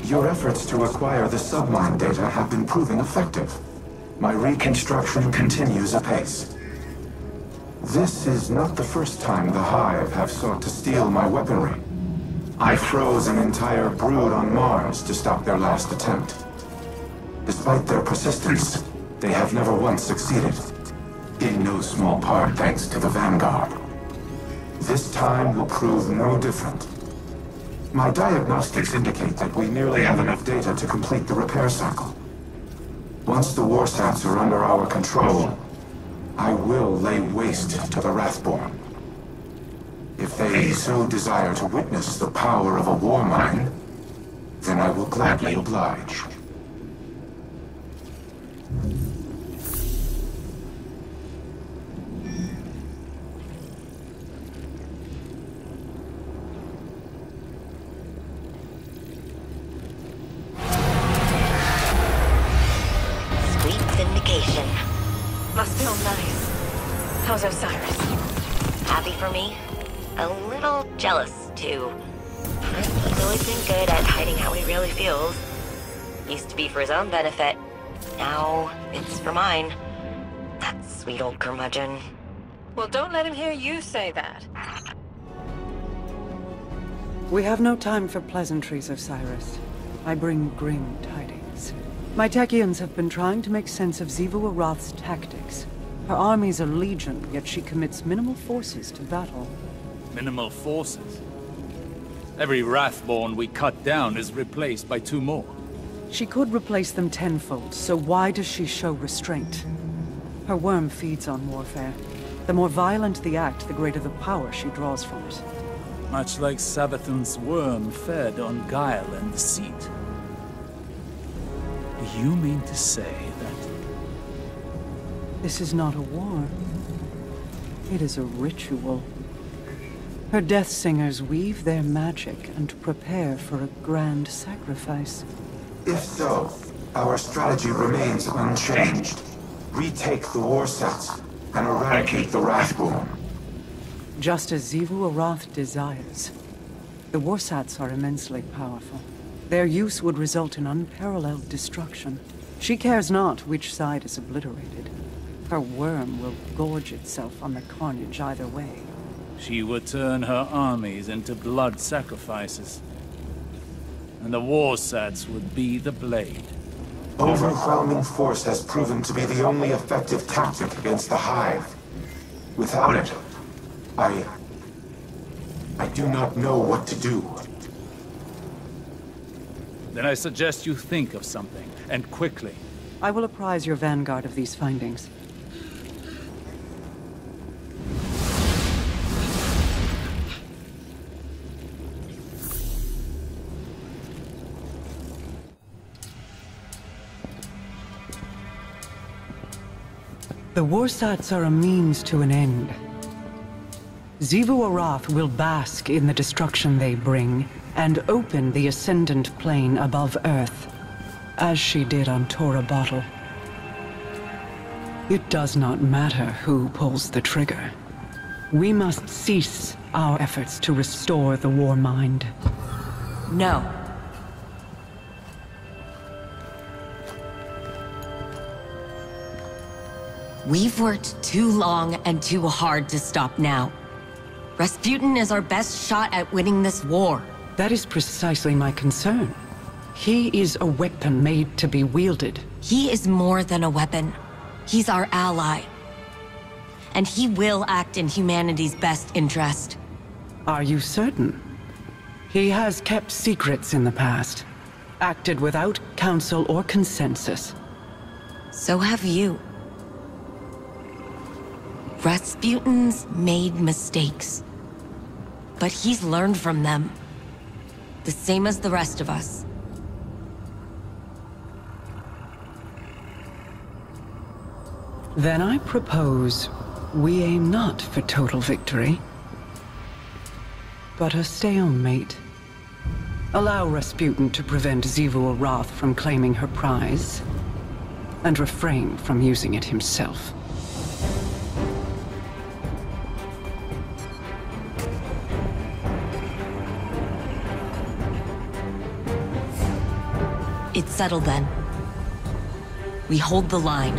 Your efforts to acquire the submine data have been proving effective. My reconstruction continues apace. This is not the first time the Hive have sought to steal my weaponry. I froze an entire brood on Mars to stop their last attempt. Despite their persistence, they have never once succeeded. In no small part thanks to the Vanguard. This time will prove no different. My diagnostics indicate that we nearly have enough data to complete the repair cycle. Once the warsats are under our control, I will lay waste to the Wrathborn. If they so desire to witness the power of a war mine, then I will gladly oblige. Sweet vindication. Must feel nice. How's Osiris? Happy for me? A little jealous, too. He's always been good at hiding how he really feels. Used to be for his own benefit. Now, it's for mine. That sweet old curmudgeon. Well, don't let him hear you say that. We have no time for pleasantries, Osiris. I bring grim tidings. My Techians have been trying to make sense of Xivu Arath's tactics. Her armies are legion, yet she commits minimal forces to battle. Minimal forces? Every Wrathborn we cut down is replaced by 2 more. She could replace them tenfold, so why does she show restraint? Her worm feeds on warfare. The more violent the act, the greater the power she draws from it. Much like Savathun's worm fed on guile and deceit. Do you mean to say that... This is not a war. It is a ritual. Her death singers weave their magic and prepare for a grand sacrifice. If so, our strategy remains unchanged. Retake the warsats and eradicate the Wrathborn. Just as Xivu Arath desires. The warsats are immensely powerful. Their use would result in unparalleled destruction. She cares not which side is obliterated. Her worm will gorge itself on the carnage either way. She would turn her armies into blood sacrifices. And the warsats would be the blade. Overwhelming force has proven to be the only effective tactic against the Hive. Without it, I do not know what to do. Then I suggest you think of something, and quickly. I will apprise your vanguard of these findings. The warsats are a means to an end. Xivu Arath will bask in the destruction they bring, and open the Ascendant Plane above Earth, as she did on Tora Bottle. It does not matter who pulls the trigger. We must cease our efforts to restore the war mind. No. We've worked too long and too hard to stop now. Rasputin is our best shot at winning this war. That is precisely my concern. He is a weapon made to be wielded. He is more than a weapon. He's our ally. And he will act in humanity's best interest. Are you certain? He has kept secrets in the past, acted without counsel or consensus. So have you. Rasputin's made mistakes. But he's learned from them. The same as the rest of us. Then I propose we aim not for total victory, but a stalemate. Allow Rasputin to prevent Xivu Arath from claiming her prize, and refrain from using it himself. It's settled then. We hold the line.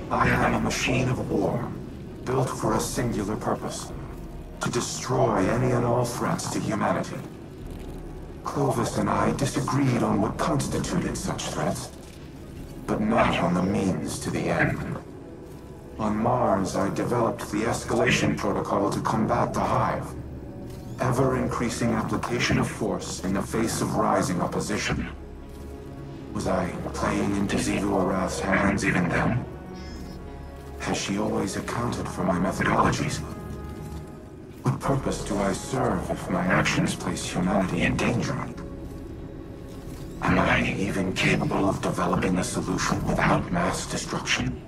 I am a machine of war, built for a singular purpose. To destroy any and all threats to humanity. Clovis and I disagreed on what constituted such threats, but not on the means to the end. On Mars, I developed the escalation protocol to combat the Hive. Ever-increasing application of force in the face of rising opposition. Was I playing into Xivu Arath's hands even then? Has she always accounted for my methodologies? What purpose do I serve if my actions place humanity in danger? Am I even capable of developing a solution without mass destruction?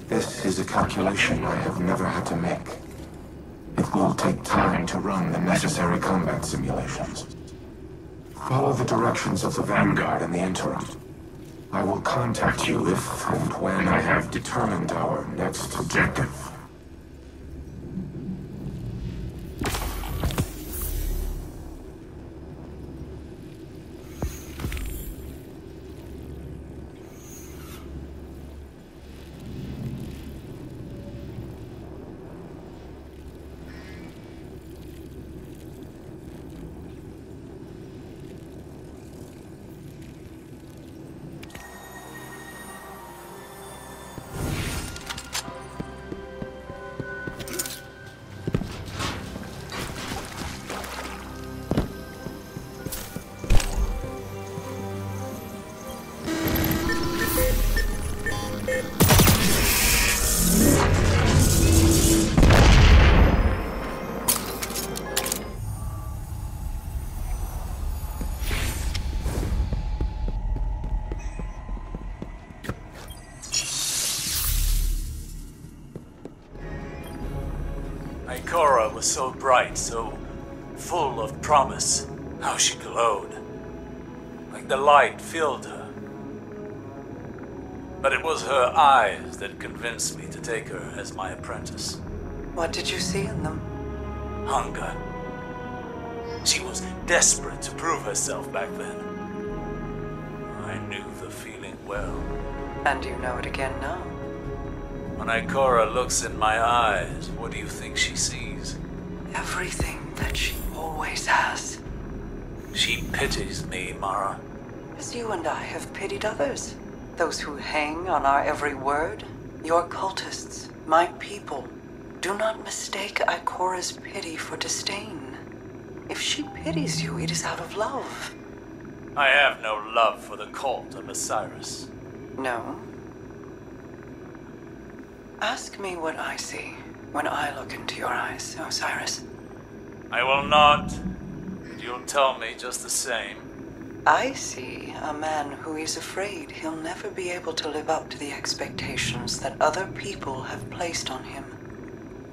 This is a calculation I have never had to make. It will take time to run the necessary combat simulations. Follow the directions of the Vanguard in the interim. I will contact you if and when I have determined our next objective. Ikora was so bright, so full of promise. How she glowed. Like the light filled her. But it was her eyes that convinced me to take her as my apprentice. What did you see in them? Hunger. She was desperate to prove herself back then. I knew the feeling well. And you know it again now. When Ikora looks in my eyes, what do you think she sees? Everything that she always has. She pities me, Mara. As you and I have pitied others. Those who hang on our every word. Your cultists, my people. Do not mistake Ikora's pity for disdain. If she pities you, it is out of love. I have no love for the cult of Osiris. No? Ask me what I see when I look into your eyes, Osiris. I will not, but you'll tell me just the same. I see a man who is afraid he'll never be able to live up to the expectations that other people have placed on him.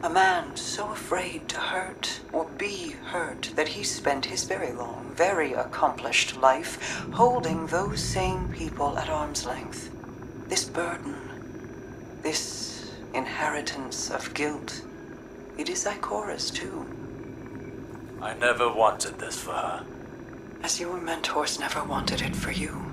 A man so afraid to hurt or be hurt that he spent his very long, very accomplished life holding those same people at arm's length. This burden, this inheritance of guilt, it is Ikora's too. I never wanted this for her. As your mentors never wanted it for you.